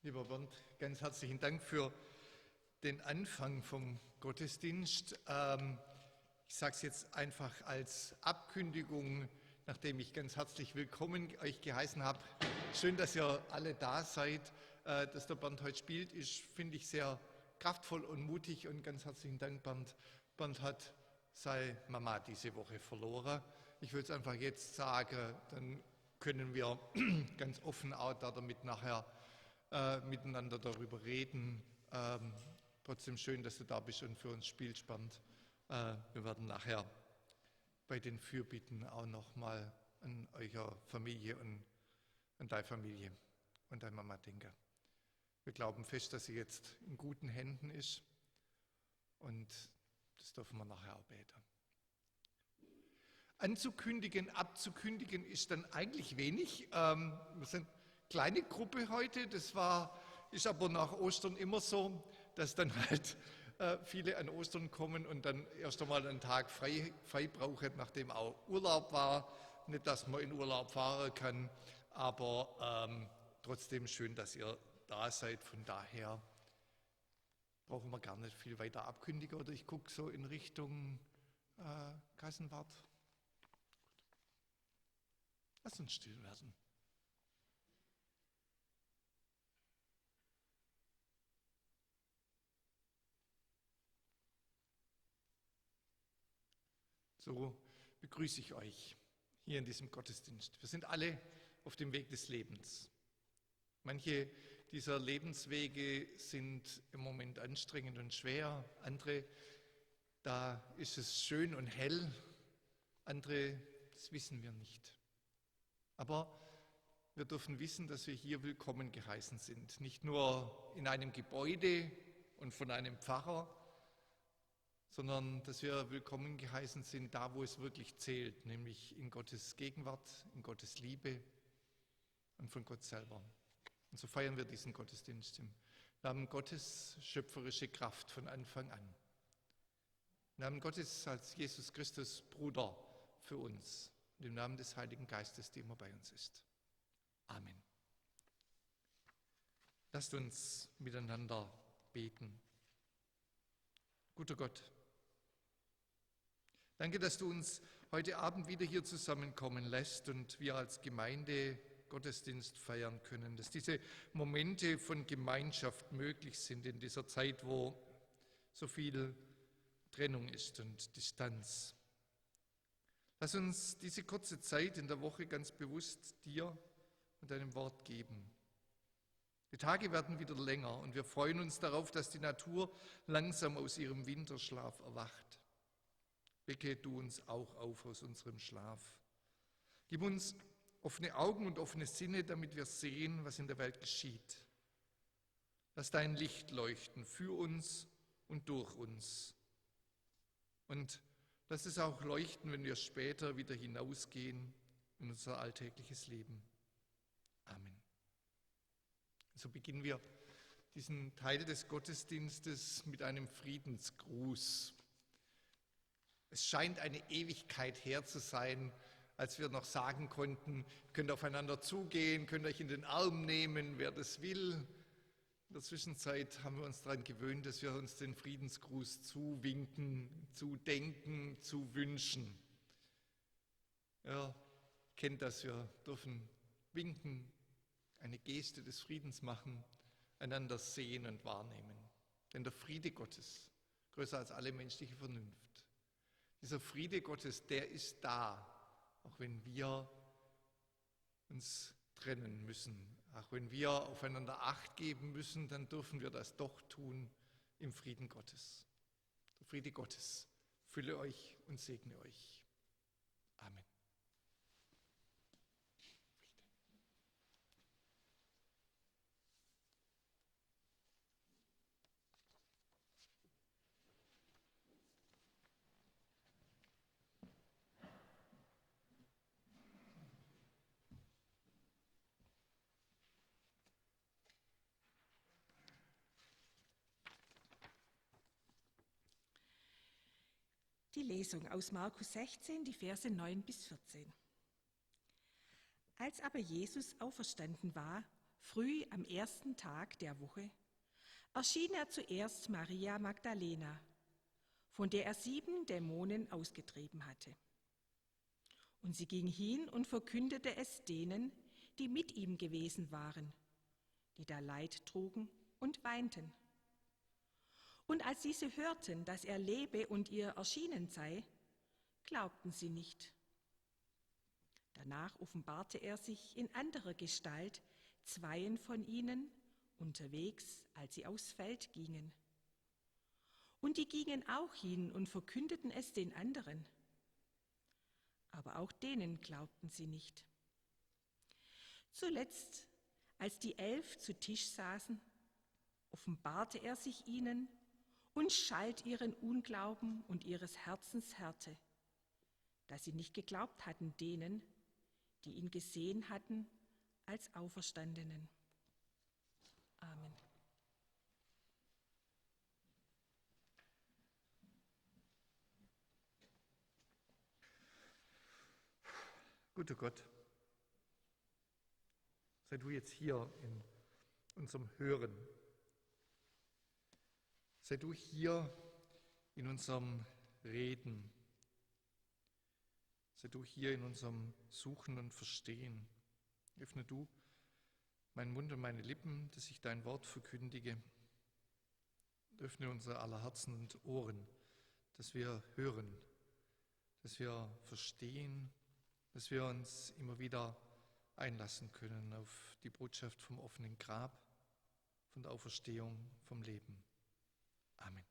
Lieber Bernd, ganz herzlichen Dank für den Anfang vom Gottesdienst. Ich sage es jetzt einfach als Abkündigung, nachdem ich ganz herzlich willkommen euch geheißen habe. Schön, dass ihr alle da seid. Dass der Bernd heute spielt, ist, finde ich, sehr kraftvoll und mutig und ganz herzlichen Dank, Bernd. Bernd hat seine Mama diese Woche verloren. Ich will es einfach jetzt sagen, dann können wir ganz offen auch damit nachher miteinander darüber reden. Trotzdem schön, dass du da bist und für uns spielst, Bernd. Wir werden nachher bei den Fürbitten auch nochmal an eure Familie und an deine Familie und deine Mama denken. Wir glauben fest, dass sie jetzt in guten Händen ist und das dürfen wir nachher auch beten. Anzukündigen, abzukündigen ist dann eigentlich wenig. Wir sind eine kleine Gruppe heute, ist aber nach Ostern immer so, dass dann halt viele an Ostern kommen und dann erst einmal einen Tag frei brauchen, nachdem auch Urlaub war. Nicht, dass man in Urlaub fahren kann, aber trotzdem schön, dass ihr da seid. Von daher brauchen wir gar nicht viel weiter abkündigen. Oder ich gucke so in Richtung Kassenwart. Lass uns still werden. So begrüße ich euch hier in diesem Gottesdienst. Wir sind alle auf dem Weg des Lebens. Manche dieser Lebenswege sind im Moment anstrengend und schwer. Andere, da ist es schön und hell. Andere, das wissen wir nicht. Aber wir dürfen wissen, dass wir hier willkommen geheißen sind. Nicht nur in einem Gebäude und von einem Pfarrer, sondern dass wir willkommen geheißen sind, da wo es wirklich zählt, nämlich in Gottes Gegenwart, in Gottes Liebe und von Gott selber. Und so feiern wir diesen Gottesdienst im Namen Gottes, schöpferische Kraft von Anfang an. Im Namen Gottes als Jesus Christus, Bruder für uns und im Namen des Heiligen Geistes, der immer bei uns ist. Amen. Lasst uns miteinander beten. Guter Gott, danke, dass du uns heute Abend wieder hier zusammenkommen lässt und wir als Gemeinde Gottesdienst feiern können, dass diese Momente von Gemeinschaft möglich sind in dieser Zeit, wo so viel Trennung ist und Distanz. Lass uns diese kurze Zeit in der Woche ganz bewusst dir und deinem Wort geben. Die Tage werden wieder länger und wir freuen uns darauf, dass die Natur langsam aus ihrem Winterschlaf erwacht. Wecke du uns auch auf aus unserem Schlaf. Gib uns offene Augen und offene Sinne, damit wir sehen, was in der Welt geschieht. Lass dein Licht leuchten für uns und durch uns. Und lass es auch leuchten, wenn wir später wieder hinausgehen in unser alltägliches Leben. Amen. So beginnen wir diesen Teil des Gottesdienstes mit einem Friedensgruß. Es scheint eine Ewigkeit her zu sein, als wir noch sagen konnten, könnt aufeinander zugehen, könnt euch in den Arm nehmen, wer das will. In der Zwischenzeit haben wir uns daran gewöhnt, dass wir uns den Friedensgruß zuwinken, zudenken, zuwünschen. Ja, kennt das, wir dürfen winken, eine Geste des Friedens machen, einander sehen und wahrnehmen. Denn der Friede Gottes, größer als alle menschliche Vernunft, dieser Friede Gottes, der ist da, auch wenn wir uns trennen müssen, auch wenn wir aufeinander Acht geben müssen, dann dürfen wir das doch tun im Frieden Gottes. Der Friede Gottes fülle euch und segne euch. Amen. Die Lesung aus Markus 16, die Verse 9 bis 14. Als aber Jesus auferstanden war, Früh am ersten Tag der Woche erschien er zuerst Maria Magdalena, von der er 7 Dämonen ausgetrieben hatte. Und sie ging hin und verkündete es denen, die mit ihm gewesen waren, die da Leid trugen und weinten. Und als diese hörten, dass er lebe und ihr erschienen sei, glaubten sie nicht. Danach offenbarte er sich in anderer Gestalt 2 von ihnen, unterwegs, als sie aufs Feld gingen. Und die gingen auch hin und verkündeten es den anderen. Aber auch denen glaubten sie nicht. Zuletzt, als die 11 zu Tisch saßen, offenbarte er sich ihnen und schalt ihren Unglauben und ihres Herzens Härte, dass sie nicht geglaubt hatten denen, die ihn gesehen hatten als Auferstandenen. Amen. Guter Gott, sei du jetzt hier in unserem Hören. Sei du hier in unserem Reden. Sei du hier in unserem Suchen und Verstehen. Öffne du meinen Mund und meine Lippen, dass ich dein Wort verkündige. Öffne unser aller Herzen und Ohren, dass wir hören, dass wir verstehen, dass wir uns immer wieder einlassen können auf die Botschaft vom offenen Grab, von der Auferstehung, vom Leben. Amen.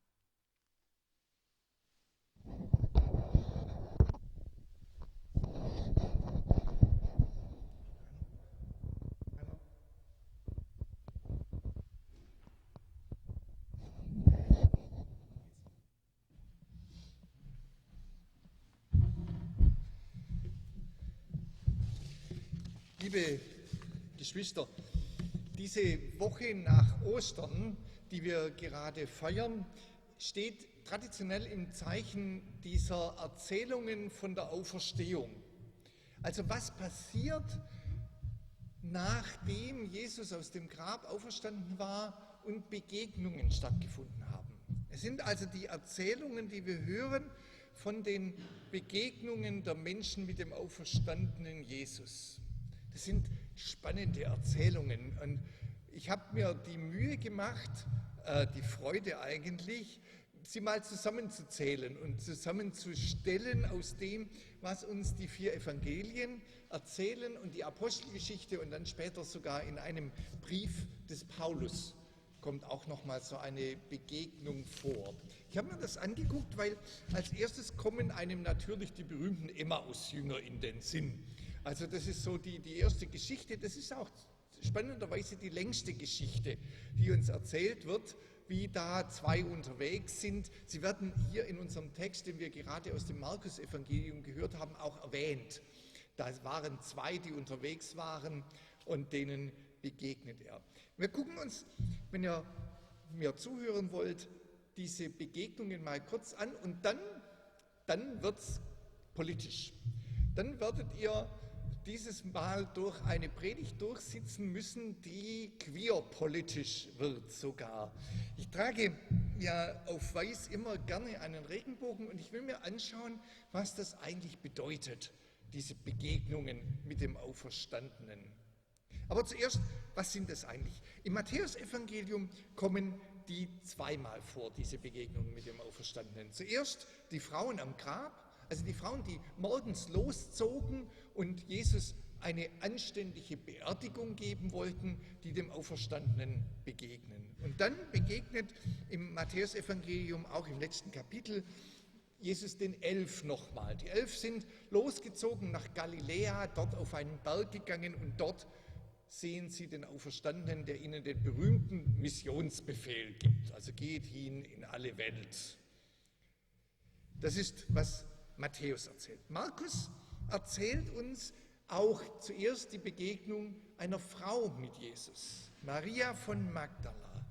Liebe Geschwister, diese Woche nach Ostern, die wir gerade feiern, steht traditionell im Zeichen dieser Erzählungen von der Auferstehung. Also was passiert, nachdem Jesus aus dem Grab auferstanden war und Begegnungen stattgefunden haben. Es sind also die Erzählungen, die wir hören von den Begegnungen der Menschen mit dem auferstandenen Jesus. Das sind spannende Erzählungen und ich habe mir die Mühe gemacht, die Freude eigentlich, sie mal zusammenzuzählen und zusammenzustellen aus dem, was uns die 4 Evangelien erzählen und die Apostelgeschichte und dann später sogar in einem Brief des Paulus kommt auch nochmal so eine Begegnung vor. Ich habe mir das angeguckt, weil als erstes kommen einem natürlich die berühmten Emmaus-Jünger in den Sinn. Also das ist so die erste Geschichte, das ist auch spannenderweise die längste Geschichte, die uns erzählt wird, wie da 2 unterwegs sind. Sie werden hier in unserem Text, den wir gerade aus dem Markus-Evangelium gehört haben, auch erwähnt. Da waren 2, die unterwegs waren und denen begegnet er. Wir gucken uns, wenn ihr mir zuhören wollt, diese Begegnungen mal kurz an und dann wird es politisch. Dann werdet ihr dieses Mal durch eine Predigt durchsitzen müssen, die queerpolitisch wird sogar. Ich trage ja auf Weiß immer gerne einen Regenbogen und ich will mir anschauen, was das eigentlich bedeutet, diese Begegnungen mit dem Auferstandenen. Aber zuerst, was sind das eigentlich? Im Matthäusevangelium kommen die 2-mal vor, diese Begegnungen mit dem Auferstandenen. Zuerst die Frauen am Grab, also die Frauen, die morgens loszogen und Jesus eine anständige Beerdigung geben wollten, die dem Auferstandenen begegnen. Und dann begegnet im Matthäusevangelium, auch im letzten Kapitel, Jesus den 11 nochmal. Die 11 sind losgezogen nach Galiläa, dort auf einen Berg gegangen und dort sehen sie den Auferstandenen, der ihnen den berühmten Missionsbefehl gibt. Also geht hin in alle Welt. Das ist, was Matthäus erzählt. Markus erzählt uns auch zuerst die Begegnung einer Frau mit Jesus, Maria von Magdala.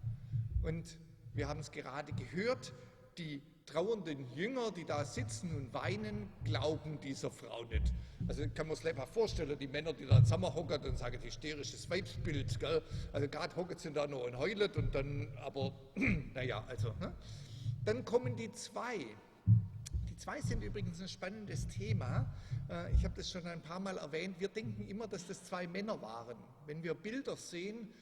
Und wir haben es gerade gehört, die trauernden Jünger, die da sitzen und weinen, glauben dieser Frau nicht. Also kann man sich einfach vorstellen, die Männer, die da zusammenhocken und sagen, hysterisches Weibsbild, gell? Also gerade hocken sie da noch und heulen und dann, aber naja, also. Ne? Dann kommen die zwei. Die zwei sind übrigens ein spannendes Thema. Ich habe das schon ein paar Mal erwähnt. Wir denken immer, dass das zwei Männer waren. Wenn wir Bilder sehen,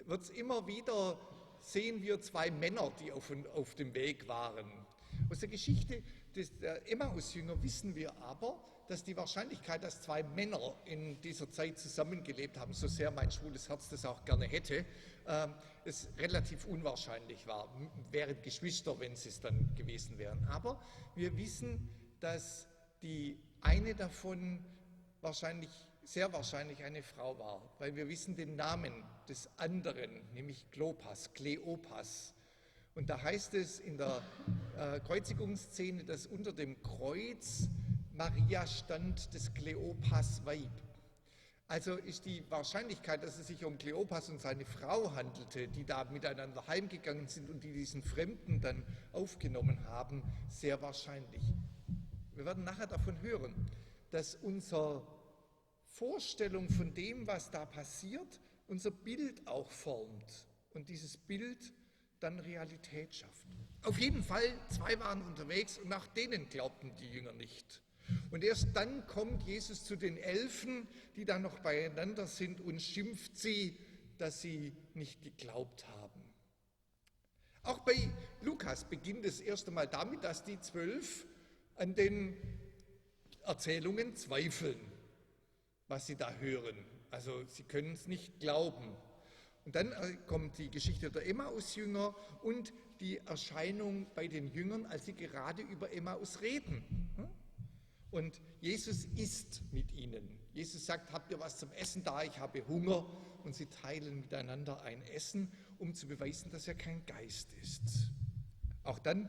wird es immer wieder, sehen wir zwei Männer, die auf dem Weg waren. Aus der Geschichte der Emmaus-Jünger wissen wir aber, dass die Wahrscheinlichkeit, dass zwei Männer in dieser Zeit zusammengelebt haben, so sehr mein schwules Herz das auch gerne hätte, es relativ unwahrscheinlich war. Wären Geschwister, wenn sie es dann gewesen wären. Aber wir wissen, dass die eine davon sehr wahrscheinlich eine Frau war, weil wir wissen den Namen des anderen, nämlich Kleopas. Und da heißt es in der Kreuzigungsszene, dass unter dem Kreuz Maria stand, des Kleopas Weib. Also ist die Wahrscheinlichkeit, dass es sich um Kleopas und seine Frau handelte, die da miteinander heimgegangen sind und die diesen Fremden dann aufgenommen haben, sehr wahrscheinlich. Wir werden nachher davon hören, dass unsere Vorstellung von dem, was da passiert, unser Bild auch formt und dieses Bild dann Realität schafft. Auf jeden Fall, zwei waren unterwegs und nach denen glaubten die Jünger nicht. Und erst dann kommt Jesus zu den 11, die da noch beieinander sind und schimpft sie, dass sie nicht geglaubt haben. Auch bei Lukas beginnt es erst einmal damit, dass die 12 an den Erzählungen zweifeln, was sie da hören. Also sie können es nicht glauben. Und dann kommt die Geschichte der Emmaus-Jünger und die Erscheinung bei den Jüngern, als sie gerade über Emmaus reden. Und Jesus isst mit ihnen. Jesus sagt, habt ihr was zum Essen da? Ich habe Hunger. Und sie teilen miteinander ein Essen, um zu beweisen, dass er kein Geist ist. Auch dann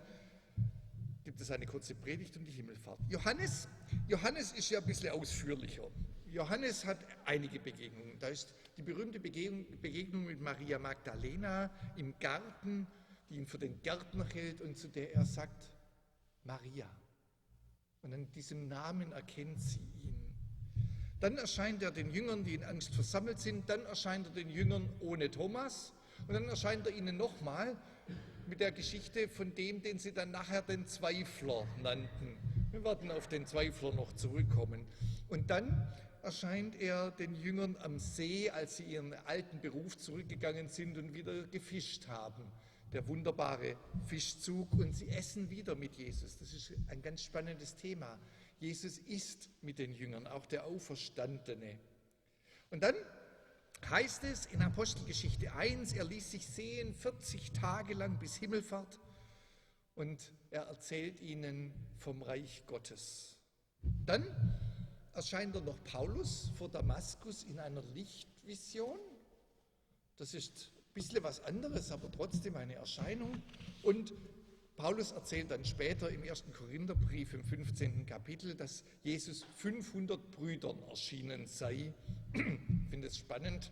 gibt es eine kurze Predigt und die Himmelfahrt. Johannes ist ja ein bisschen ausführlicher. Johannes hat einige Begegnungen. Da ist die berühmte Begegnung mit Maria Magdalena im Garten, die ihn für den Gärtner hält und zu der er sagt, Maria. Und an diesem Namen erkennt sie ihn. Dann erscheint er den Jüngern, die in Angst versammelt sind. Dann erscheint er den Jüngern ohne Thomas. Und dann erscheint er ihnen nochmal mit der Geschichte von dem, den sie dann nachher den Zweifler nannten. Wir werden auf den Zweifler noch zurückkommen. Und dann erscheint er den Jüngern am See, als sie ihren alten Beruf zurückgegangen sind und wieder gefischt haben. Der wunderbare Fischzug und sie essen wieder mit Jesus. Das ist ein ganz spannendes Thema. Jesus isst mit den Jüngern, auch der Auferstandene. Und dann heißt es in Apostelgeschichte 1, er ließ sich sehen 40 Tage lang bis Himmelfahrt und er erzählt ihnen vom Reich Gottes. Dann erscheint er noch Paulus vor Damaskus in einer Lichtvision. Das ist ein bisschen was anderes, aber trotzdem eine Erscheinung. Und Paulus erzählt dann später im 1. Korintherbrief im 15. Kapitel, dass Jesus 500 Brüdern erschienen sei. Ich finde es spannend,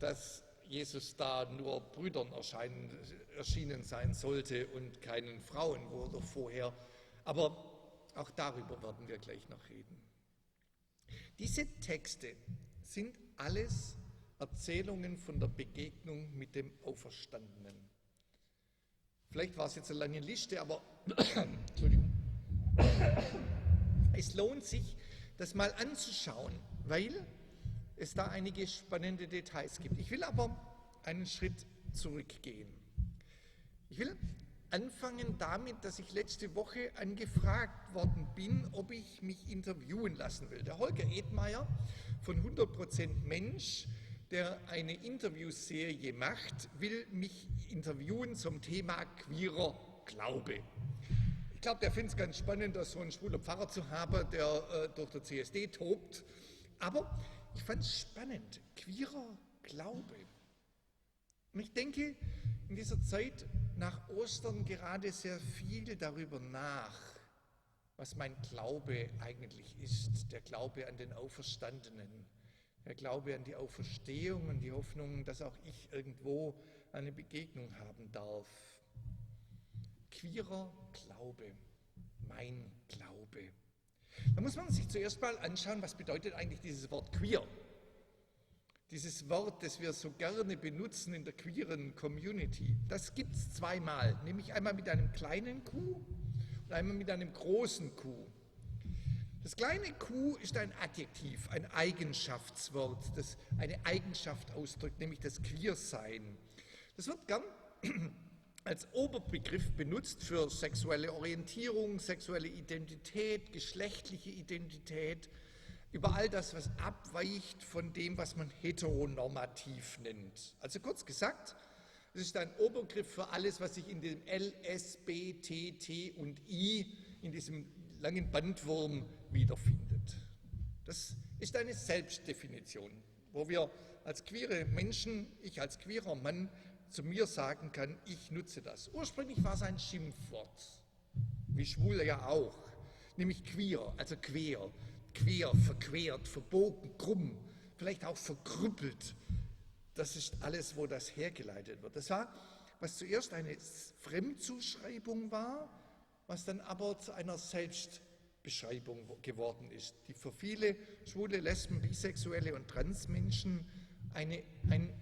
dass Jesus da nur Brüdern erschienen sein sollte und keinen Frauen wurde vorher. Aber auch darüber werden wir gleich noch reden. Diese Texte sind alles Erzählungen von der Begegnung mit dem Auferstandenen. Vielleicht war es jetzt eine lange Liste, aber Entschuldigung. Es lohnt sich, das mal anzuschauen, weil es da einige spannende Details gibt. Ich will aber einen Schritt zurückgehen. Ich will anfangen damit, dass ich letzte Woche angefragt worden bin, ob ich mich interviewen lassen will. Der Holger Edmeier von 100% Mensch, der eine Interviewserie macht, will mich interviewen zum Thema queerer Glaube. Ich glaube, der findet es ganz spannend, so einen schwulen Pfarrer zu haben, der durch der CSD tobt. Aber ich fand es spannend, queerer Glaube. Und ich denke in dieser Zeit nach Ostern gerade sehr viel darüber nach, was mein Glaube eigentlich ist, der Glaube an den Auferstandenen. Der Glaube an die Auferstehung und die Hoffnung, dass auch ich irgendwo eine Begegnung haben darf. Queerer Glaube, mein Glaube. Da muss man sich zuerst mal anschauen, was bedeutet eigentlich dieses Wort queer. Dieses Wort, das wir so gerne benutzen in der queeren Community, das gibt es zweimal, nämlich einmal mit einem kleinen Q und einmal mit einem großen Q. Das kleine Q ist ein Adjektiv, ein Eigenschaftswort, das eine Eigenschaft ausdrückt, nämlich das Queersein. Das wird gern als Oberbegriff benutzt für sexuelle Orientierung, sexuelle Identität, geschlechtliche Identität, über all das, was abweicht von dem, was man heteronormativ nennt. Also kurz gesagt, es ist ein Oberbegriff für alles, was sich in dem L, S, B, T, T und I, in diesem langen Bandwurm wiederfindet. Das ist eine Selbstdefinition, wo wir als queere Menschen, ich als queerer Mann, zu mir sagen kann, ich nutze das. Ursprünglich war es ein Schimpfwort, wie Schwule ja auch, nämlich queer, also quer, verquert, verbogen, krumm, vielleicht auch verkrüppelt. Das ist alles, wo das hergeleitet wird. Das war, was zuerst eine Fremdzuschreibung war, was dann aber zu einer Selbstbeschreibung geworden ist, die für viele Schwule, Lesben, Bisexuelle und Transmenschen ein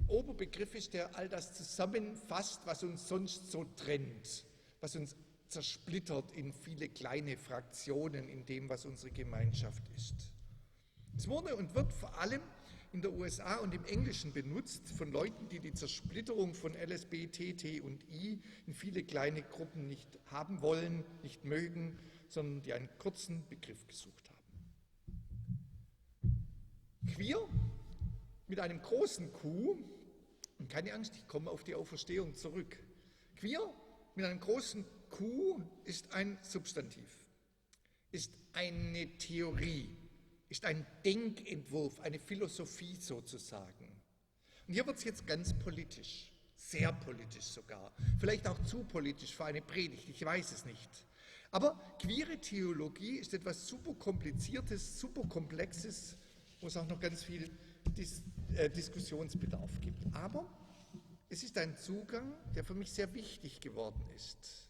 Oberbegriff ist, der all das zusammenfasst, was uns sonst so trennt, was uns zersplittert in viele kleine Fraktionen in dem, was unsere Gemeinschaft ist. Es wurde und wird vor allem in der USA und im Englischen benutzt von Leuten, die die Zersplitterung von LSB, T und I in viele kleine Gruppen nicht haben wollen, nicht mögen, sondern die einen kurzen Begriff gesucht haben. Queer mit einem großen Q, und keine Angst, ich komme auf die Auferstehung zurück. Queer mit einem großen Q ist ein Substantiv, ist eine Theorie, ist ein Denkentwurf, eine Philosophie sozusagen. Und hier wird es jetzt ganz politisch, sehr politisch sogar, vielleicht auch zu politisch für eine Predigt, ich weiß es nicht. Aber queere Theologie ist etwas super Kompliziertes, super Komplexes, wo es auch noch ganz viel Diskussionsbedarf gibt. Aber es ist ein Zugang, der für mich sehr wichtig geworden ist.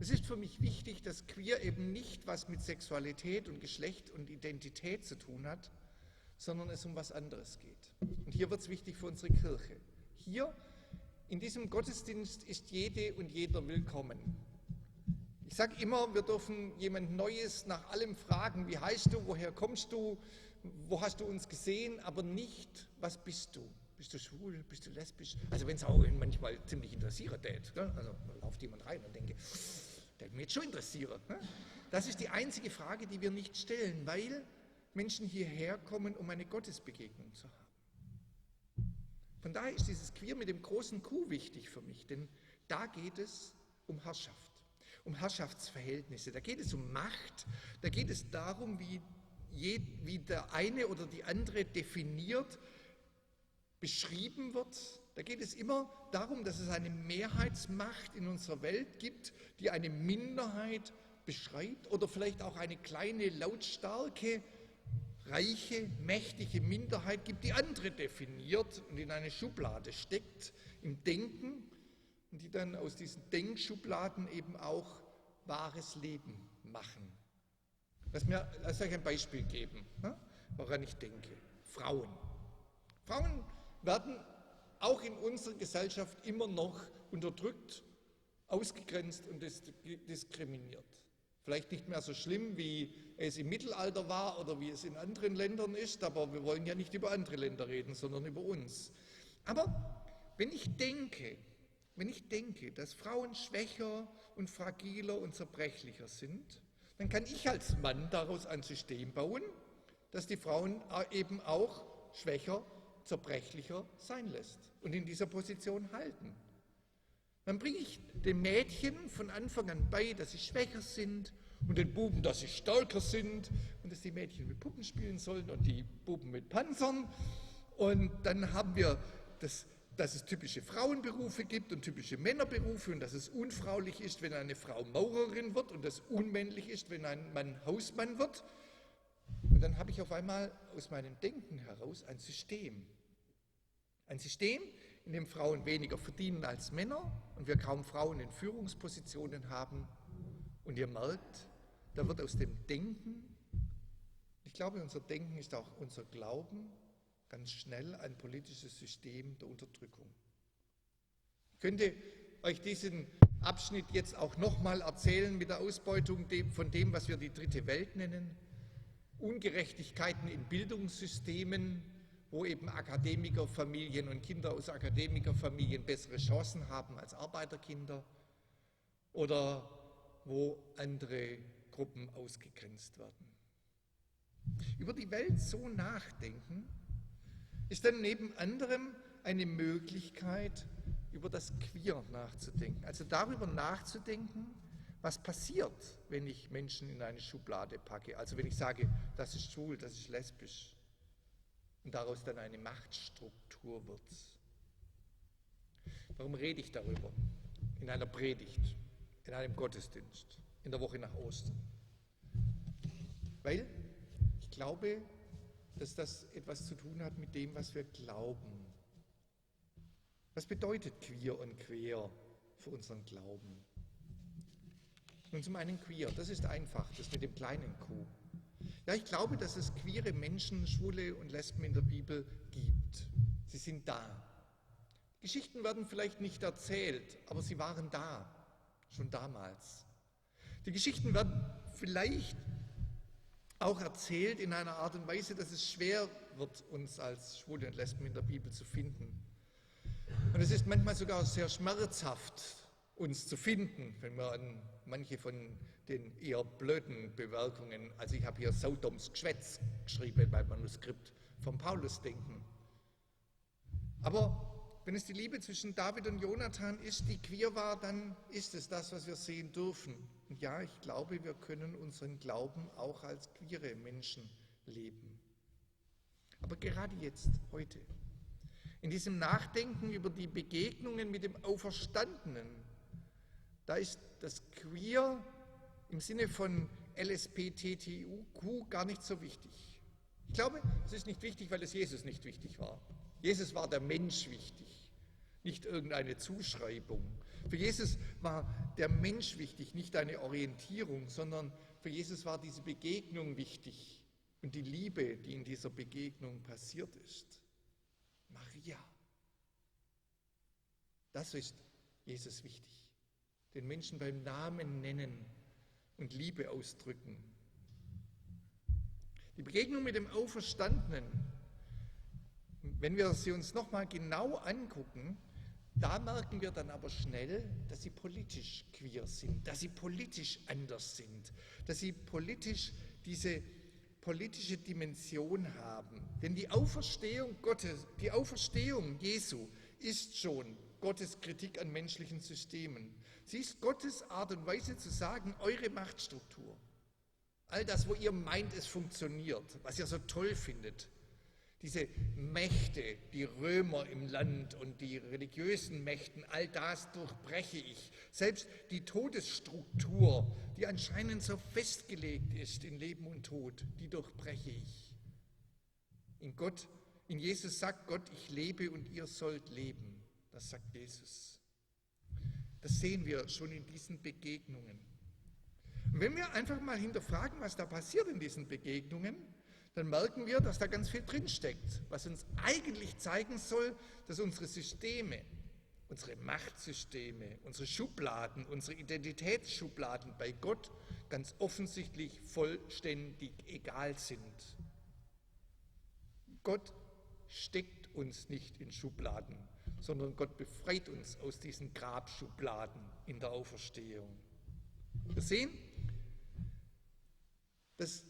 Es ist für mich wichtig, dass queer eben nicht was mit Sexualität und Geschlecht und Identität zu tun hat, sondern es um was anderes geht. Und hier wird es wichtig für unsere Kirche. Hier in diesem Gottesdienst ist jede und jeder willkommen. Ich sage immer, wir dürfen jemand Neues nach allem fragen, wie heißt du, woher kommst du, wo hast du uns gesehen, aber nicht, was bist du? Bist du schwul, bist du lesbisch? Also wenn es auch manchmal ziemlich interessiert, also da lauft jemand rein und denke, der mich jetzt schon interessiert. Ne? Das ist die einzige Frage, die wir nicht stellen, weil Menschen hierher kommen, um eine Gottesbegegnung zu haben. Von daher ist dieses Queer mit dem großen Q wichtig für mich, denn da geht es um Herrschaft, um Herrschaftsverhältnisse, da geht es um Macht, da geht es darum, wie der eine oder die andere definiert, beschrieben wird. Da geht es immer darum, dass es eine Mehrheitsmacht in unserer Welt gibt, die eine Minderheit beschreibt oder vielleicht auch eine kleine, lautstarke, reiche, mächtige Minderheit gibt, die andere definiert und in eine Schublade steckt im Denken und die dann aus diesen Denkschubladen eben auch wahres Leben machen. Lass euch ein Beispiel geben, woran ich denke. Frauen. Frauen werden auch in unserer Gesellschaft immer noch unterdrückt, ausgegrenzt und diskriminiert. Vielleicht nicht mehr so schlimm, wie es im Mittelalter war oder wie es in anderen Ländern ist, aber wir wollen ja nicht über andere Länder reden, sondern über uns. Aber wenn ich denke, dass Frauen schwächer und fragiler und zerbrechlicher sind, dann kann ich als Mann daraus ein System bauen, das die Frauen eben auch schwächer, zerbrechlicher sein lässt und in dieser Position halten. Dann bringe ich den Mädchen von Anfang an bei, dass sie schwächer sind und den Buben, dass sie stärker sind und dass die Mädchen mit Puppen spielen sollen und die Buben mit Panzern. Und dann haben wir dass es typische Frauenberufe gibt und typische Männerberufe und dass es unfraulich ist, wenn eine Frau Maurerin wird und das unmännlich ist, wenn ein Mann Hausmann wird. Und dann habe ich auf einmal aus meinem Denken heraus ein System. Ein System, in dem Frauen weniger verdienen als Männer und wir kaum Frauen in Führungspositionen haben. Und ihr merkt, da wird aus dem Denken, ich glaube, unser Denken ist auch unser Glauben, ganz schnell ein politisches System der Unterdrückung. Ich könnte euch diesen Abschnitt jetzt auch nochmal erzählen mit der Ausbeutung von dem, was wir die dritte Welt nennen. Ungerechtigkeiten in Bildungssystemen, wo eben Akademikerfamilien und Kinder aus Akademikerfamilien bessere Chancen haben als Arbeiterkinder oder wo andere Gruppen ausgegrenzt werden. Über die Welt so nachdenken ist dann neben anderem eine Möglichkeit, über das Queer nachzudenken. Also darüber nachzudenken, was passiert, wenn ich Menschen in eine Schublade packe. Also wenn ich sage, das ist schwul, das ist lesbisch und daraus dann eine Machtstruktur wird. Warum rede ich darüber? In einer Predigt, in einem Gottesdienst, in der Woche nach Ostern. Weil ich glaube, dass das etwas zu tun hat mit dem, was wir glauben. Was bedeutet queer und quer für unseren Glauben? Nun zum einen queer, das ist einfach, das mit dem kleinen Q. Ja, ich glaube, dass es queere Menschen, Schwule und Lesben in der Bibel gibt. Sie sind da. Geschichten werden vielleicht nicht erzählt, aber sie waren da, schon damals. Die Geschichten werden vielleicht auch erzählt in einer Art und Weise, dass es schwer wird, uns als Schwule und Lesben in der Bibel zu finden. Und es ist manchmal sogar sehr schmerzhaft, uns zu finden, wenn wir an manche von den eher blöden Bemerkungen, also ich habe hier Sodoms Geschwätz geschrieben beim Manuskript von Paulus denken. Aber wenn es die Liebe zwischen David und Jonathan ist, die queer war, dann ist es das, was wir sehen dürfen. Und ja, ich glaube, wir können unseren Glauben auch als queere Menschen leben. Aber gerade jetzt, heute, in diesem Nachdenken über die Begegnungen mit dem Auferstandenen, da ist das Queer im Sinne von LSBTTIQ gar nicht so wichtig. Ich glaube, es ist nicht wichtig, weil es Jesus nicht wichtig war. Jesus war der Mensch wichtig, nicht irgendeine Zuschreibung. Für Jesus war der Mensch wichtig, nicht eine Orientierung, sondern für Jesus war diese Begegnung wichtig und die Liebe, die in dieser Begegnung passiert ist. Maria. Das ist Jesus wichtig. Den Menschen beim Namen nennen und Liebe ausdrücken. Die Begegnung mit dem Auferstandenen, wenn wir sie uns nochmal genau angucken, da merken wir dann aber schnell, dass sie politisch queer sind, dass sie politisch anders sind, dass sie politisch diese politische Dimension haben. Denn die Auferstehung Gottes, die Auferstehung Jesu ist schon Gottes Kritik an menschlichen Systemen. Sie ist Gottes Art und Weise zu sagen, eure Machtstruktur, all das, wo ihr meint, es funktioniert, was ihr so toll findet, diese Mächte, die Römer im Land und die religiösen Mächten, all das durchbreche ich. Selbst die Todesstruktur, die anscheinend so festgelegt ist in Leben und Tod, die durchbreche ich. In Jesus sagt Gott, ich lebe und ihr sollt leben. Das sagt Jesus. Das sehen wir schon in diesen Begegnungen. Und wenn wir einfach mal hinterfragen, was da passiert in diesen Begegnungen, dann merken wir, dass da ganz viel drinsteckt, was uns eigentlich zeigen soll, dass unsere Systeme, unsere Machtsysteme, unsere Schubladen, unsere Identitätsschubladen bei Gott ganz offensichtlich vollständig egal sind. Gott steckt uns nicht in Schubladen, sondern Gott befreit uns aus diesen Grabschubladen in der Auferstehung. Wir sehen, dass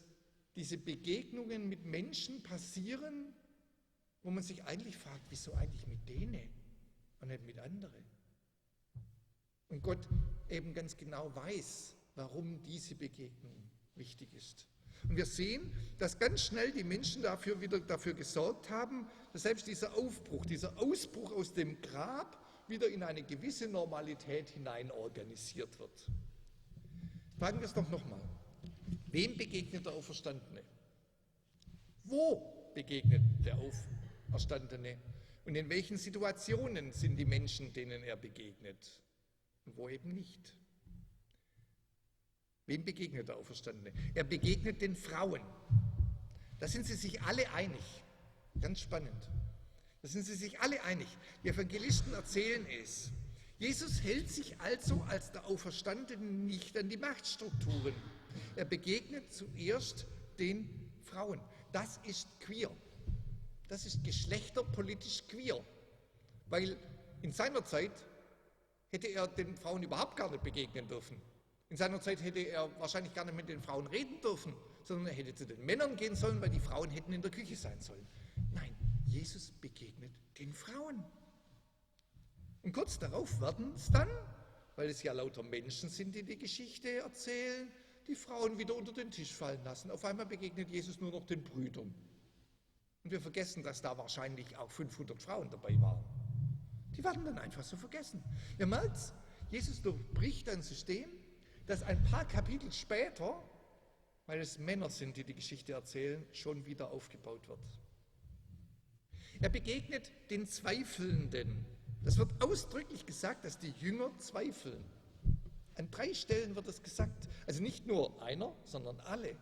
diese Begegnungen mit Menschen passieren, wo man sich eigentlich fragt, wieso eigentlich mit denen und nicht mit anderen? Und Gott eben ganz genau weiß, warum diese Begegnung wichtig ist. Und wir sehen, dass ganz schnell die Menschen dafür gesorgt haben, dass selbst dieser Aufbruch, dieser Ausbruch aus dem Grab wieder in eine gewisse Normalität hinein organisiert wird. Fragen wir es doch nochmal. Wem begegnet der Auferstandene? Wo begegnet der Auferstandene? Und in welchen Situationen sind die Menschen, denen er begegnet und wo eben nicht? Wem begegnet der Auferstandene? Er begegnet den Frauen. Da sind sie sich alle einig. Ganz spannend. Da sind sie sich alle einig. Die Evangelisten erzählen es. Jesus hält sich also als der Auferstandene nicht an die Machtstrukturen. Er begegnet zuerst den Frauen. Das ist queer. Das ist geschlechterpolitisch queer. Weil in seiner Zeit hätte er den Frauen überhaupt gar nicht begegnen dürfen. In seiner Zeit hätte er wahrscheinlich gar nicht mit den Frauen reden dürfen, sondern er hätte zu den Männern gehen sollen, weil die Frauen hätten in der Küche sein sollen. Nein, Jesus begegnet den Frauen. Und kurz darauf werden es dann, weil es ja lauter Menschen sind, die die Geschichte erzählen, die Frauen wieder unter den Tisch fallen lassen. Auf einmal begegnet Jesus nur noch den Brüdern. Und wir vergessen, dass da wahrscheinlich auch 500 Frauen dabei waren. Die werden dann einfach so vergessen. Ihr merkt, Jesus durchbricht ein System, das ein paar Kapitel später, weil es Männer sind, die die Geschichte erzählen, schon wieder aufgebaut wird. Er begegnet den Zweifelnden. Das wird ausdrücklich gesagt, dass die Jünger zweifeln. An 3 Stellen wird das gesagt. Also nicht nur einer, sondern alle.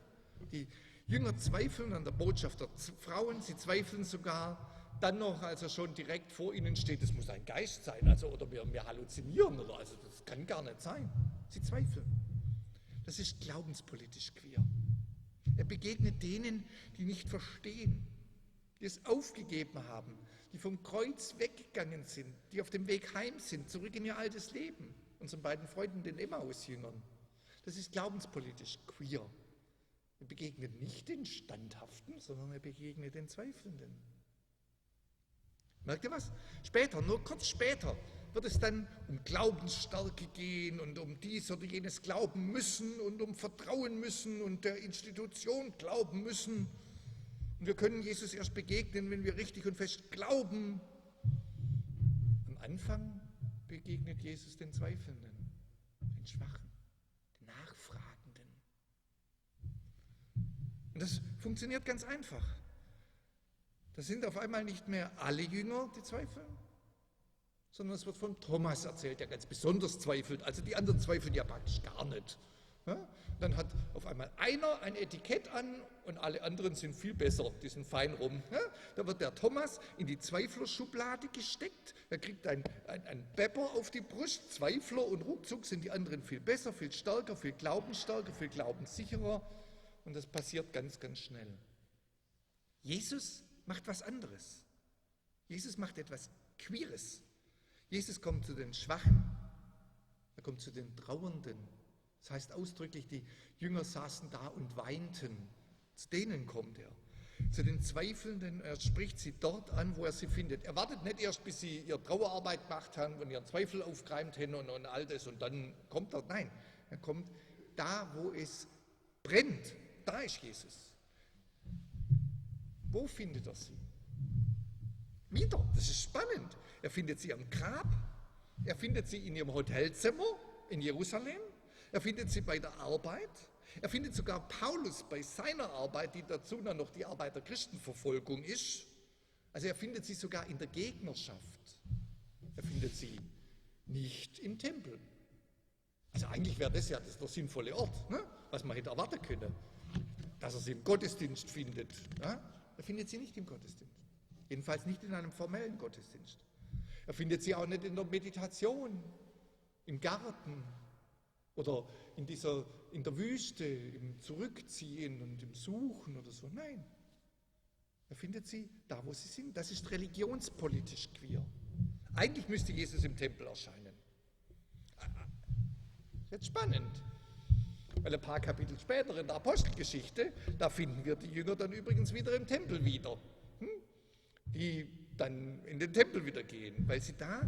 Die Jünger zweifeln an der Botschaft der Frauen, sie zweifeln sogar dann noch, als er schon direkt vor ihnen steht, es muss ein Geist sein, also, oder wir halluzinieren, oder, also das kann gar nicht sein. Sie zweifeln. Das ist glaubenspolitisch queer. Er begegnet denen, die nicht verstehen, die es aufgegeben haben, die vom Kreuz weggegangen sind, die auf dem Weg heim sind, zurück in ihr altes Leben. Unseren beiden Freunden, den Emmaus-Jüngern. Das ist glaubenspolitisch queer. Er begegnet nicht den Standhaften, sondern er begegnet den Zweifelnden. Merkt ihr was? Später, nur kurz später, wird es dann um Glaubensstärke gehen und um dies oder jenes glauben müssen und um Vertrauen müssen und der Institution glauben müssen. Und wir können Jesus erst begegnen, wenn wir richtig und fest glauben. Am Anfang begegnet Jesus den Zweifelnden, den Schwachen, den Nachfragenden. Und das funktioniert ganz einfach. Das sind auf einmal nicht mehr alle Jünger, die zweifeln, sondern es wird von Thomas erzählt, der ganz besonders zweifelt. Also die anderen zweifeln ja praktisch gar nicht. Ja? Dann hat auf einmal einer ein Etikett an und alle anderen sind viel besser, die sind fein rum. Ja? Da wird der Thomas in die Zweiflerschublade gesteckt, er kriegt ein Bepper auf die Brust, Zweifler, und ruckzuck sind die anderen viel besser, viel stärker, viel glaubenssicherer, und das passiert ganz, ganz schnell. Jesus macht was anderes. Jesus macht etwas Queeres. Jesus kommt zu den Schwachen, er kommt zu den Trauernden. Das heißt ausdrücklich, die Jünger saßen da und weinten. Zu denen kommt er. Zu den Zweifelnden, er spricht sie dort an, wo er sie findet. Er wartet nicht erst, bis sie ihre Trauerarbeit gemacht haben und ihren Zweifel aufgeräumt haben und all das und dann kommt er. Nein, er kommt da, wo es brennt. Da ist Jesus. Wo findet er sie? Wieder, das ist spannend. Er findet sie am Grab, er findet sie in ihrem Hotelzimmer in Jerusalem, er findet sie bei der Arbeit, er findet sogar Paulus bei seiner Arbeit, die dazu dann noch die Arbeit der Christenverfolgung ist. Also er findet sie sogar in der Gegnerschaft. Er findet sie nicht im Tempel. Also eigentlich wäre das ja der sinnvolle Ort, ne? Was man hätte erwarten können, dass er sie im Gottesdienst findet. Ja? Er findet sie nicht im Gottesdienst. Jedenfalls nicht in einem formellen Gottesdienst. Er findet sie auch nicht in der Meditation, im Garten oder in der Wüste, im Zurückziehen und im Suchen oder so. Nein, er findet sie da, wo sie sind. Das ist religionspolitisch queer. Eigentlich müsste Jesus im Tempel erscheinen. Jetzt spannend. Weil ein paar Kapitel später in der Apostelgeschichte, da finden wir die Jünger dann übrigens wieder im Tempel wieder. Die dann in den Tempel wieder gehen, weil sie da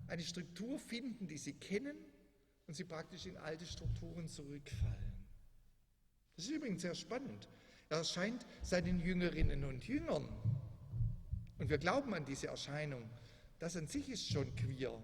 eine Struktur finden, die sie kennen und sie praktisch in alte Strukturen zurückfallen. Das ist übrigens sehr spannend. Er erscheint seinen Jüngerinnen und Jüngern. Und wir glauben an diese Erscheinung. Das an sich ist schon queer.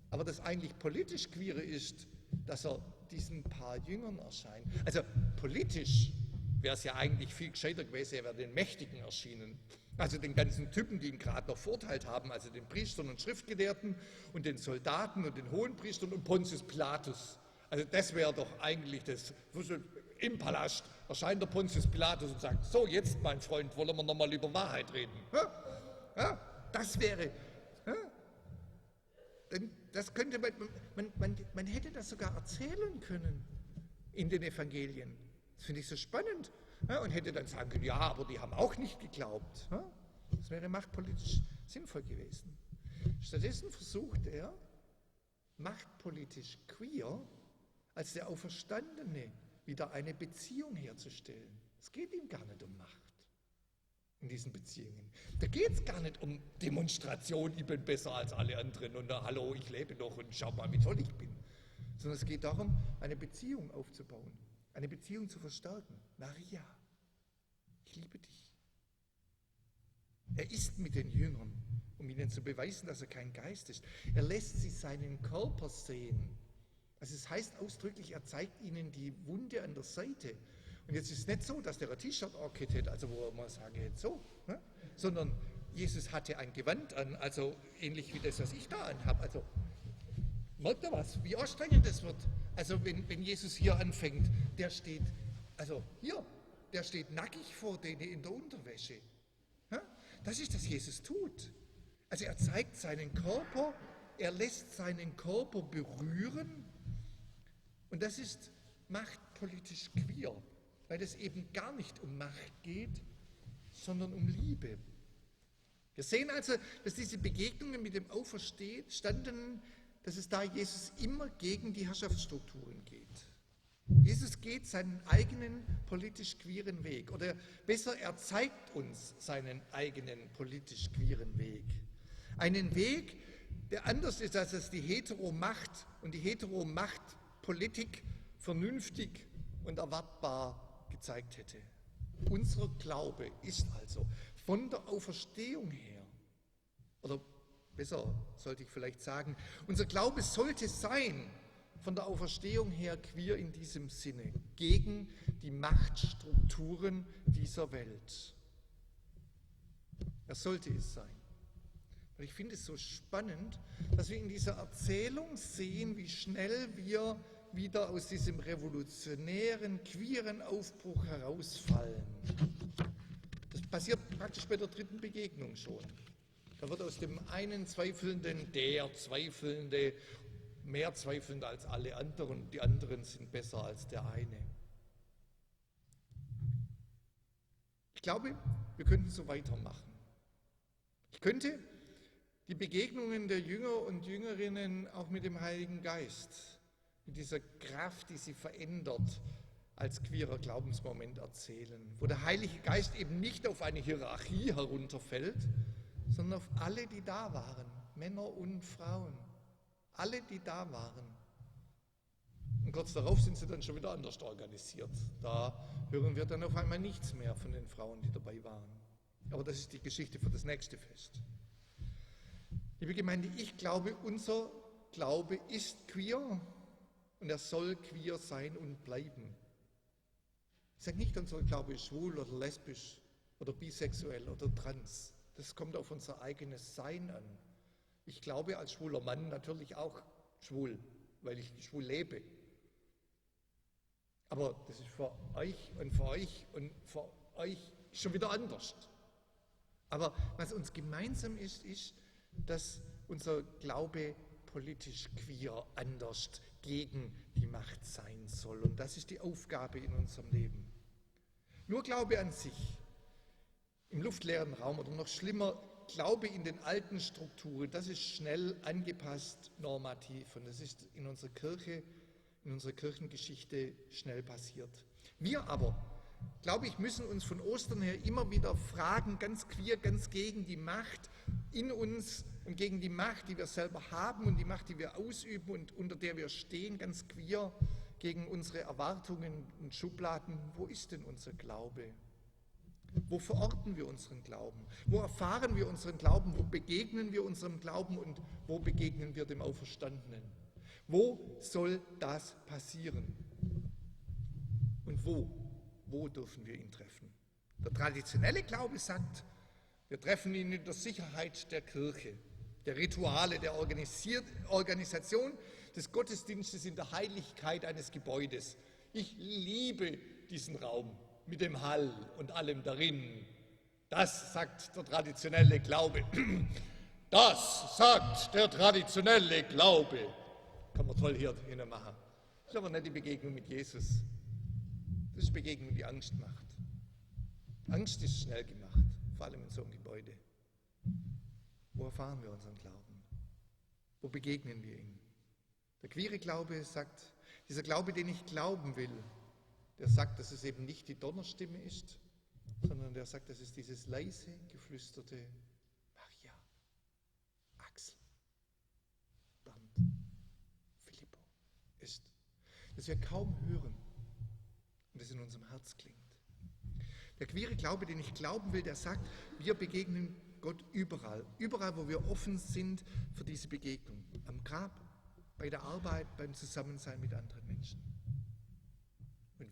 Aber das eigentlich politisch Queere ist, dass er diesen paar Jüngern erscheint. Also politisch wäre es ja eigentlich viel gescheiter gewesen, er wäre den Mächtigen erschienen. Also den ganzen Typen, die ihn gerade noch verurteilt haben, also den Priestern und Schriftgelehrten und den Soldaten und den Hohenpriestern und Pontius Pilatus. Also das wäre doch eigentlich das, im Palast erscheint der Pontius Pilatus und sagt, so jetzt mein Freund, wollen wir nochmal über Wahrheit reden. Ja, das wäre, denn das könnte man hätte das sogar erzählen können in den Evangelien. Das finde ich so spannend. Ja, und hätte dann sagen können, ja, aber die haben auch nicht geglaubt. Ja? Das wäre machtpolitisch sinnvoll gewesen. Stattdessen versucht er, machtpolitisch queer als der Auferstandene wieder eine Beziehung herzustellen. Es geht ihm gar nicht um Macht in diesen Beziehungen. Da geht es gar nicht um Demonstration, ich bin besser als alle anderen und hallo, ich lebe noch und schau mal, wie toll ich bin. Sondern es geht darum, eine Beziehung aufzubauen, eine Beziehung zu verstärken. Maria, ich liebe dich. Er ist mit den Jüngern, um ihnen zu beweisen, dass er kein Geist ist. Er lässt sie seinen Körper sehen. Also es heißt ausdrücklich, er zeigt ihnen die Wunde an der Seite. Und jetzt ist es nicht so, dass der ein T-Shirt angehabt, also wo man sagen jetzt so, ne? Sondern Jesus hatte ein Gewand an, also ähnlich wie das, was ich da anhabe. Also merkt ihr was, wie anstrengend das wird? Also wenn Jesus hier anfängt, der steht, also hier, der steht nackig vor denen in der Unterwäsche. Ja? Das ist, was Jesus tut. Also er zeigt seinen Körper, er lässt seinen Körper berühren und das ist machtpolitisch queer, weil es eben gar nicht um Macht geht, sondern um Liebe. Wir sehen also, dass diese Begegnungen mit dem Auferstandenen, dass es da Jesus immer gegen die Herrschaftsstrukturen geht. Jesus geht seinen eigenen politisch queeren Weg, oder besser, er zeigt uns seinen eigenen politisch queeren Weg. Einen Weg, der anders ist, als es die Heteromacht und die Heteromachtpolitik vernünftig und erwartbar gezeigt hätte. Unser Glaube ist also von der Auferstehung her, oder besser sollte ich vielleicht sagen, unser Glaube sollte sein, von der Auferstehung her queer in diesem Sinne, gegen die Machtstrukturen dieser Welt. Er sollte es sein. Und ich finde es so spannend, dass wir in dieser Erzählung sehen, wie schnell wir wieder aus diesem revolutionären, queeren Aufbruch herausfallen. Das passiert praktisch bei der dritten Begegnung schon. Da wird aus dem einen Zweifelnden der Zweifelnde, mehr Zweifelnde als alle anderen, die anderen sind besser als der eine. Ich glaube, wir könnten so weitermachen. Ich könnte die Begegnungen der Jünger und Jüngerinnen auch mit dem Heiligen Geist, mit dieser Kraft, die sie verändert, als queerer Glaubensmoment erzählen, wo der Heilige Geist eben nicht auf eine Hierarchie herunterfällt, sondern auf alle, die da waren, Männer und Frauen, alle, die da waren. Und kurz darauf sind sie dann schon wieder anders organisiert. Da hören wir dann auf einmal nichts mehr von den Frauen, die dabei waren. Aber das ist die Geschichte für das nächste Fest. Liebe Gemeinde, ich glaube, unser Glaube ist queer und er soll queer sein und bleiben. Ich sage nicht, unser Glaube ist schwul oder lesbisch oder bisexuell oder trans. Das kommt auf unser eigenes Sein an. Ich glaube als schwuler Mann natürlich auch schwul, weil ich schwul lebe. Aber das ist für euch und für euch und für euch schon wieder anders. Aber was uns gemeinsam ist, ist, dass unser Glaube politisch queer anders gegen die Macht sein soll. Und das ist die Aufgabe in unserem Leben. Nur Glaube an sich, im luftleeren Raum oder noch schlimmer, Glaube in den alten Strukturen, das ist schnell angepasst, normativ. Und das ist in unserer Kirche, in unserer Kirchengeschichte schnell passiert. Wir aber, glaube ich, müssen uns von Ostern her immer wieder fragen, ganz queer, ganz gegen die Macht in uns und gegen die Macht, die wir selber haben und die Macht, die wir ausüben und unter der wir stehen, ganz queer gegen unsere Erwartungen und Schubladen. Wo ist denn unser Glaube? Wo verorten wir unseren Glauben? Wo erfahren wir unseren Glauben? Wo begegnen wir unserem Glauben und wo begegnen wir dem Auferstandenen? Wo soll das passieren? Und wo dürfen wir ihn treffen? Der traditionelle Glaube sagt, Wir treffen ihn in der Sicherheit der Kirche, der Rituale, der Organisation des Gottesdienstes in der Heiligkeit eines Gebäudes. Ich liebe diesen Raum mit dem Hall und allem darin. Das sagt der traditionelle Glaube. Das sagt der traditionelle Glaube. Kann man toll hier hinten machen. Das ist aber nicht die Begegnung mit Jesus. Das ist die Begegnung, die Angst macht. Angst ist schnell gemacht, vor allem in so einem Gebäude. Wo erfahren wir unseren Glauben? Wo begegnen wir ihm? Der queere Glaube sagt, dieser Glaube, den ich glauben will, der sagt, dass es eben nicht die Donnerstimme ist, sondern der sagt, dass es dieses leise, geflüsterte Maria, Axel, Bernd, Filippo ist, das wir kaum hören und das in unserem Herz klingt. Der queere Glaube, den ich glauben will, der sagt, wir begegnen Gott überall, überall, wo wir offen sind für diese Begegnung, am Grab, bei der Arbeit, beim Zusammensein mit anderen Menschen. Und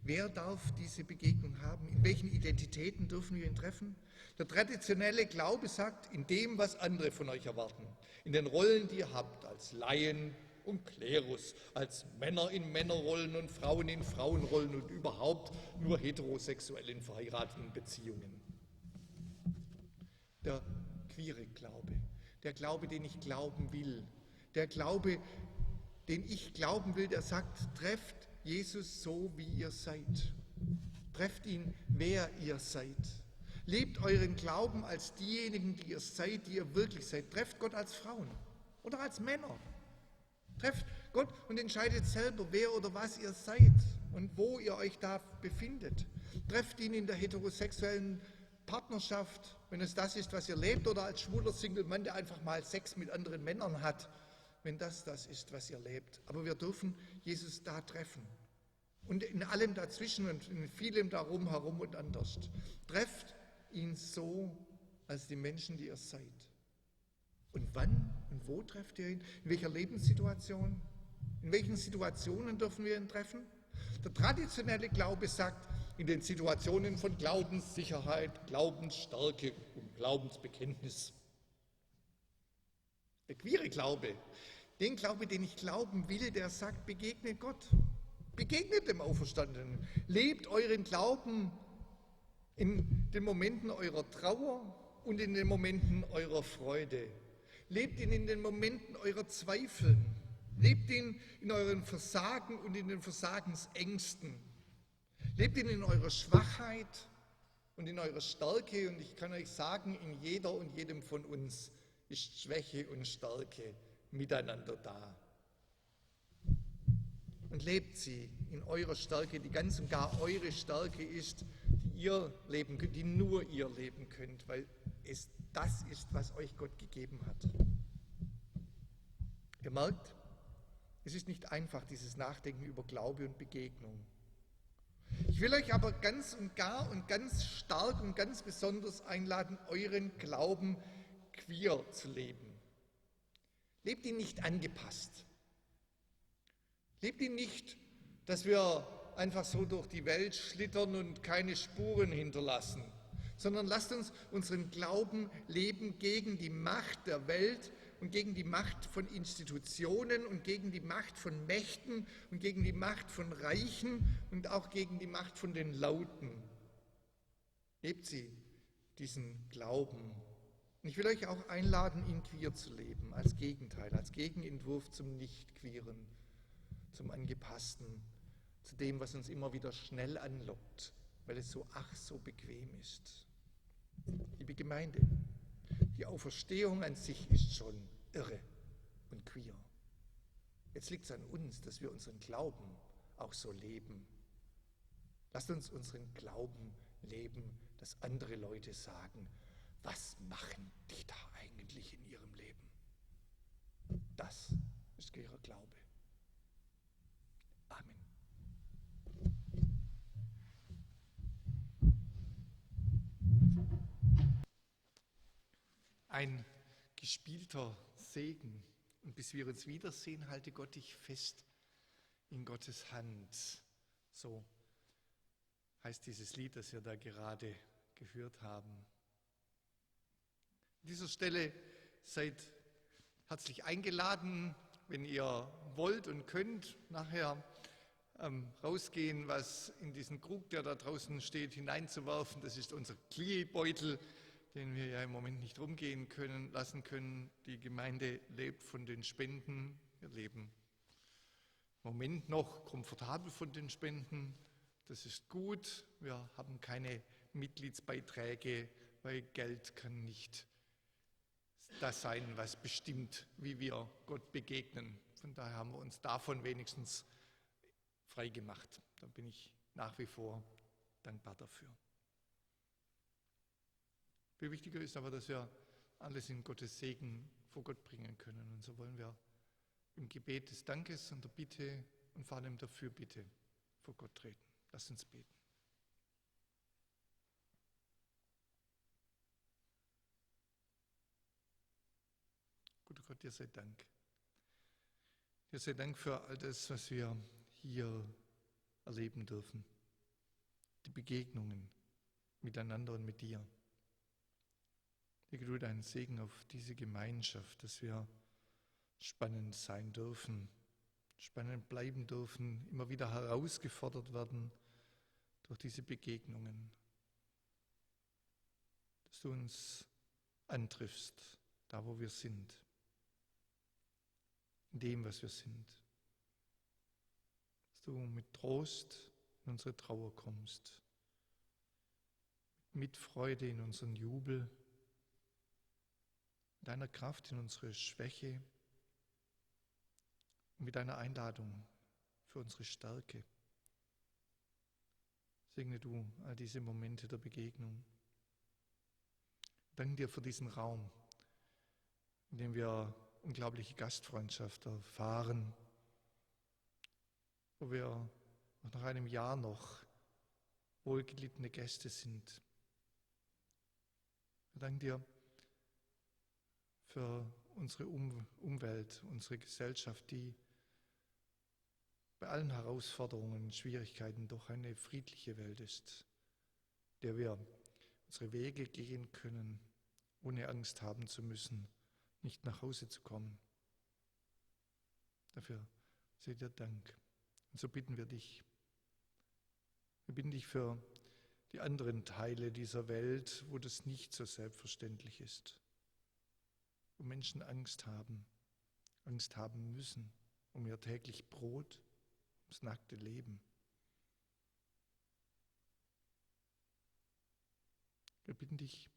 wer darf diese Begegnung haben? In welchen Identitäten dürfen wir ihn treffen? Der traditionelle Glaube sagt, in dem, was andere von euch erwarten, in den Rollen, die ihr habt, als Laien und Klerus, als Männer in Männerrollen und Frauen in Frauenrollen und überhaupt nur heterosexuell in verheirateten Beziehungen. Der queere Glaube, der Glaube, den ich glauben will, der Glaube, den ich glauben will, der sagt, trefft Jesus so, wie ihr seid. Trefft ihn, wer ihr seid. Lebt euren Glauben als diejenigen, die ihr seid, die ihr wirklich seid. Trefft Gott als Frauen oder als Männer. Trefft Gott und entscheidet selber, wer oder was ihr seid und wo ihr euch da befindet. Trefft ihn in der heterosexuellen Partnerschaft, wenn es das ist, was ihr lebt, oder als schwuler Single-Mann, der einfach mal Sex mit anderen Männern hat, wenn das ist, was ihr lebt. Aber wir dürfen Jesus da treffen. Und in allem dazwischen und in vielem darum, herum und anders. Trefft ihn so als die Menschen, die ihr seid. Und wann und wo trefft ihr ihn? In welcher Lebenssituation? In welchen Situationen dürfen wir ihn treffen? Der traditionelle Glaube sagt, in den Situationen von Glaubenssicherheit, Glaubensstärke und Glaubensbekenntnis. Der queere Glaube, den Glaube, den ich glauben will, der sagt, begegnet Gott. Begegnet dem Auferstandenen. Lebt euren Glauben in den Momenten eurer Trauer und in den Momenten eurer Freude. Lebt ihn in den Momenten eurer Zweifel. Lebt ihn in euren Versagen und in den Versagensängsten. Lebt ihn in eurer Schwachheit und in eurer Stärke. Und ich kann euch sagen, in jeder und jedem von uns ist Schwäche und Stärke miteinander da. Und lebt sie in eurer Stärke, die ganz und gar eure Stärke ist, die ihr leben könnt, die nur ihr leben könnt, weil es das ist, was euch Gott gegeben hat. Ihr merkt, es ist nicht einfach, dieses Nachdenken über Glaube und Begegnung. Ich will euch aber ganz und gar und ganz stark und ganz besonders einladen, euren Glauben queer zu leben. Lebt ihn nicht angepasst. Lebt ihn nicht, dass wir einfach so durch die Welt schlittern und keine Spuren hinterlassen, sondern lasst uns unseren Glauben leben gegen die Macht der Welt und gegen die Macht von Institutionen und gegen die Macht von Mächten und gegen die Macht von Reichen und auch gegen die Macht von den Lauten. Lebt sie diesen Glauben. Und ich will euch auch einladen, ihn queer zu leben, als Gegenteil, als Gegenentwurf zum Nicht-Queeren, zum Angepassten, zu dem, was uns immer wieder schnell anlockt, weil es so so bequem ist. Liebe Gemeinde, die Auferstehung an sich ist schon irre und queer. Jetzt liegt es an uns, dass wir unseren Glauben auch so leben. Lasst uns unseren Glauben leben, dass andere Leute sagen, was machen die da eigentlich in ihrem Leben? Das ist queerer Glaube. Amen. Ein gespielter Segen. Und bis wir uns wiedersehen, halte Gott dich fest in Gottes Hand. So heißt dieses Lied, das wir da gerade gehört haben. An dieser Stelle seid herzlich eingeladen, wenn ihr wollt und könnt, nachher rausgehen, was in diesen Krug, der da draußen steht, hineinzuwerfen. Das ist unser Klee-Beutel, den wir ja im Moment nicht rumgehen lassen können. Die Gemeinde lebt von den Spenden. Wir leben im Moment noch komfortabel von den Spenden. Das ist gut. Wir haben keine Mitgliedsbeiträge, weil Geld kann nicht das sein, was bestimmt, wie wir Gott begegnen. Von daher haben wir uns davon wenigstens frei gemacht. Da bin ich nach wie vor dankbar dafür. Viel wichtiger ist aber, dass wir alles in Gottes Segen vor Gott bringen können. Und so wollen wir im Gebet des Dankes und der Bitte und vor allem der Fürbitte vor Gott treten. Lasst uns beten. Guter Gott, dir sei Dank. Dir sei Dank für all das, was wir hier erleben dürfen. Die Begegnungen miteinander und mit dir. Lege du deinen Segen auf diese Gemeinschaft, dass wir spannend sein dürfen, spannend bleiben dürfen, immer wieder herausgefordert werden durch diese Begegnungen. Dass du uns antriffst, da wo wir sind, in dem, was wir sind. Dass du mit Trost in unsere Trauer kommst, mit Freude in unseren Jubel, mit deiner Kraft in unsere Schwäche und mit deiner Einladung für unsere Stärke. Segne du all diese Momente der Begegnung. Danke dir für diesen Raum, in dem wir unglaubliche Gastfreundschaft erfahren, wo wir auch nach einem Jahr noch wohlgelittene Gäste sind. Wir danken dir für unsere Umwelt, unsere Gesellschaft, die bei allen Herausforderungen und Schwierigkeiten doch eine friedliche Welt ist, der wir unsere Wege gehen können, ohne Angst haben zu müssen, nicht nach Hause zu kommen. Dafür sei dir Dank. Und so bitten wir dich. Wir bitten dich für die anderen Teile dieser Welt, wo das nicht so selbstverständlich ist, wo Menschen Angst haben müssen um ihr täglich Brot, ums nackte Leben. Wir bitten dich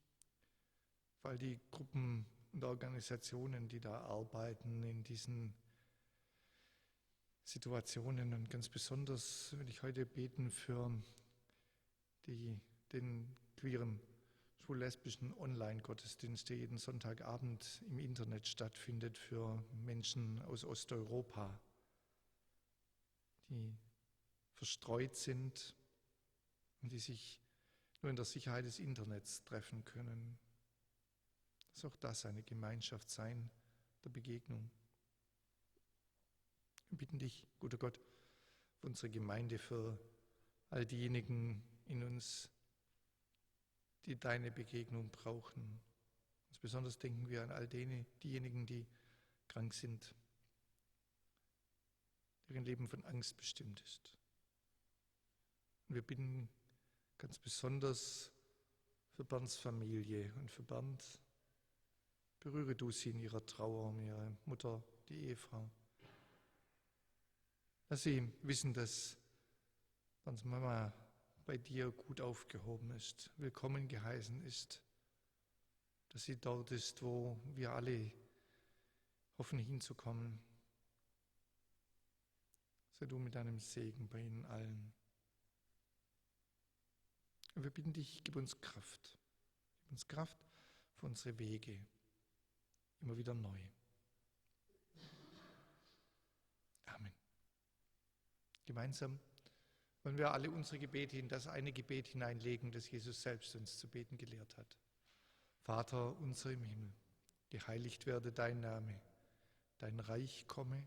für all die Gruppen und Organisationen, die da arbeiten in diesen Situationen. Und ganz besonders will ich heute beten für den queeren, schwul-lesbischen Online-Gottesdienst, der jeden Sonntagabend im Internet stattfindet für Menschen aus Osteuropa, die verstreut sind und die sich nur in der Sicherheit des Internets treffen können. Lass auch das eine Gemeinschaft sein der Begegnung. Wir bitten dich, guter Gott, für unsere Gemeinde, für all diejenigen in uns, die deine Begegnung brauchen. Ganz besonders denken wir an all diejenigen, die krank sind, deren Leben von Angst bestimmt ist. Und wir bitten ganz besonders für Bernds Familie und für Bernd, berühre du sie in ihrer Trauer um ihre Mutter, die Ehefrau. Lass sie wissen, dass Bernds Mama bei dir gut aufgehoben ist, willkommen geheißen ist, dass sie dort ist, wo wir alle hoffen hinzukommen. Sei du mit deinem Segen bei ihnen allen. Und wir bitten dich, gib uns Kraft für unsere Wege, immer wieder neu. Amen. Gemeinsam wollen wir alle unsere Gebete in das eine Gebet hineinlegen, das Jesus selbst uns zu beten gelehrt hat. Vater unser im Himmel, geheiligt werde dein Name, dein Reich komme,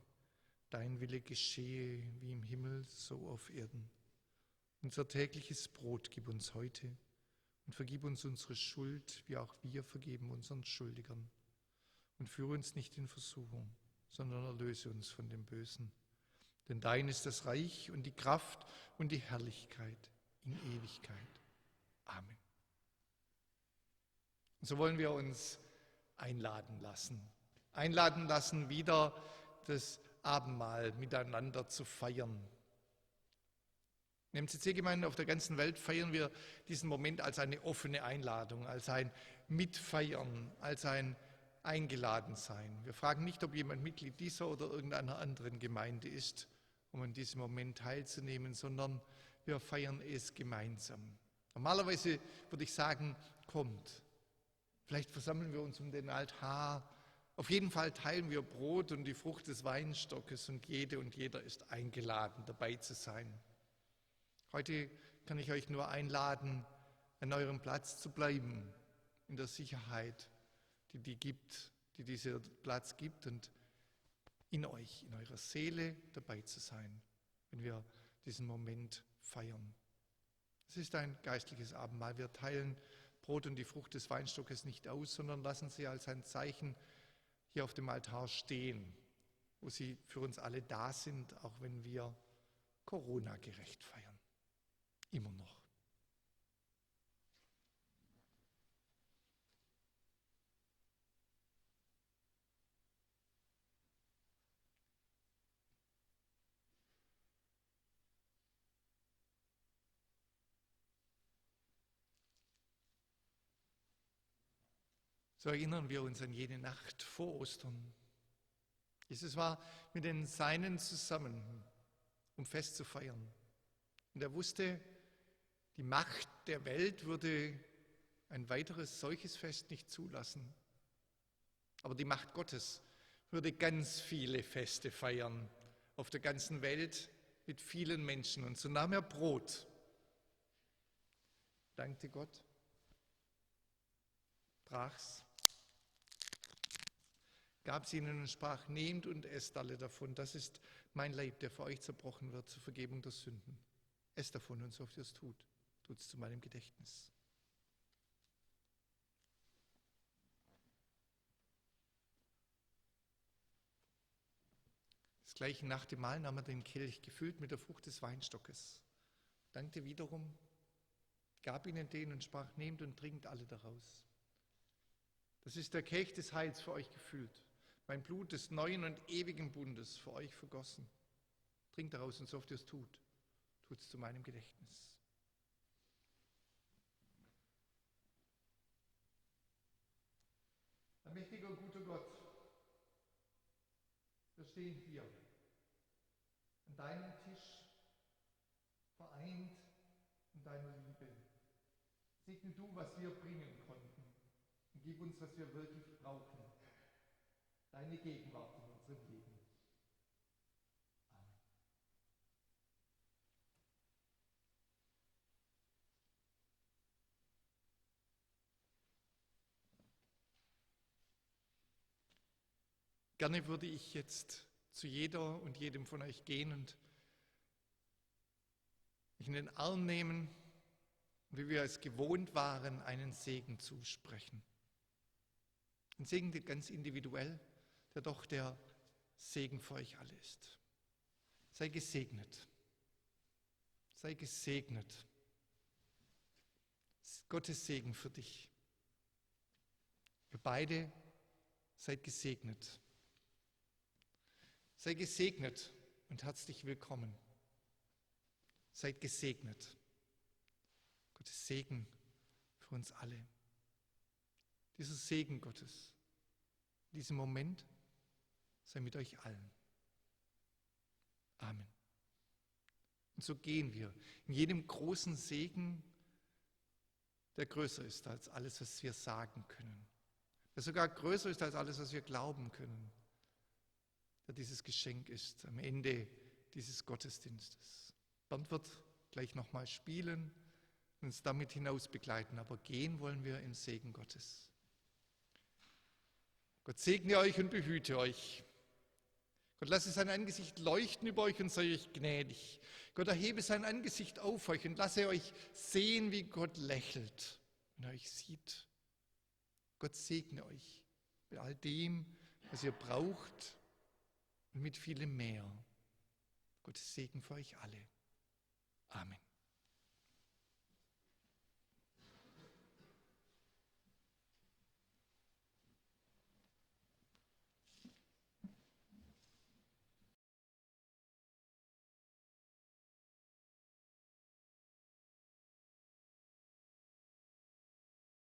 dein Wille geschehe wie im Himmel, so auf Erden. Unser tägliches Brot gib uns heute Und vergib uns unsere Schuld, wie auch wir vergeben unseren Schuldigern. Und führe uns nicht in Versuchung, sondern erlöse uns von dem Bösen. Denn dein ist das Reich und die Kraft und die Herrlichkeit in Ewigkeit. Amen. Und so wollen wir uns einladen lassen, wieder das Abendmahl miteinander zu feiern. In der MCC-Gemeinde auf der ganzen Welt feiern wir diesen Moment als eine offene Einladung, als ein Mitfeiern, als ein Eingeladensein. Wir fragen nicht, ob jemand Mitglied dieser oder irgendeiner anderen Gemeinde ist, um an diesem Moment teilzunehmen, sondern wir feiern es gemeinsam. Normalerweise würde ich sagen, kommt. Vielleicht versammeln wir uns um den Altar. Auf jeden Fall teilen wir Brot und die Frucht des Weinstockes und jede und jeder ist eingeladen, dabei zu sein. Heute kann ich euch nur einladen, an eurem Platz zu bleiben, in der Sicherheit, die dieser Platz gibt und in euch, in eurer Seele dabei zu sein, wenn wir diesen Moment feiern. Es ist ein geistliches Abendmahl. Wir teilen Brot und die Frucht des Weinstockes nicht aus, sondern lassen sie als ein Zeichen hier auf dem Altar stehen, wo sie für uns alle da sind, auch wenn wir Corona-gerecht feiern. Immer noch. So erinnern wir uns an jene Nacht vor Ostern. Jesus war mit den Seinen zusammen, um Fest zu feiern. Und er wusste, die Macht der Welt würde ein weiteres solches Fest nicht zulassen. Aber die Macht Gottes würde ganz viele Feste feiern auf der ganzen Welt mit vielen Menschen. Und so nahm er Brot, dankte Gott, brach's, gab es ihnen und sprach, nehmt und esst alle davon. Das ist mein Leib, der für euch zerbrochen wird zur Vergebung der Sünden. Esst davon und so oft ihr es tut, tut es zu meinem Gedächtnis. Das gleiche nach dem Mahl nahm er den Kelch, gefüllt mit der Frucht des Weinstockes, dankte wiederum, gab ihnen den und sprach, nehmt und trinkt alle daraus. Das ist der Kelch des Heils für euch gefüllt, mein Blut des neuen und ewigen Bundes für euch vergossen. Trinkt daraus und so oft ihr es tut, tut es zu meinem Gedächtnis. Allmächtiger und guter Gott, wir stehen hier an deinem Tisch, vereint in deiner Liebe. Segne du, was wir bringen konnten und gib uns, was wir wirklich brauchen. Deine Gegenwart in unserem Leben. Amen. Gerne würde ich jetzt zu jeder und jedem von euch gehen und mich in den Arm nehmen, wie wir es gewohnt waren, einen Segen zusprechen. Ein Segen ganz individuell, der doch der Segen für euch alle ist. Sei gesegnet. Sei gesegnet. Gottes Segen für dich. Ihr beide seid gesegnet. Sei gesegnet und herzlich willkommen. Seid gesegnet. Gottes Segen für uns alle. Dieser Segen Gottes, in diesem Moment, sei mit euch allen. Amen. Und so gehen wir in jedem großen Segen, der größer ist als alles, was wir sagen können. Der sogar größer ist als alles, was wir glauben können. Der dieses Geschenk ist am Ende dieses Gottesdienstes. Bernd wird gleich nochmal spielen und uns damit hinaus begleiten, aber gehen wollen wir im Segen Gottes. Gott segne euch und behüte euch. Gott lasse sein Angesicht leuchten über euch und sei euch gnädig. Gott erhebe sein Angesicht auf euch und lasse euch sehen, wie Gott lächelt in euch sieht. Gott segne euch bei all dem, was ihr braucht und mit vielem mehr. Gottes Segen für euch alle. Amen.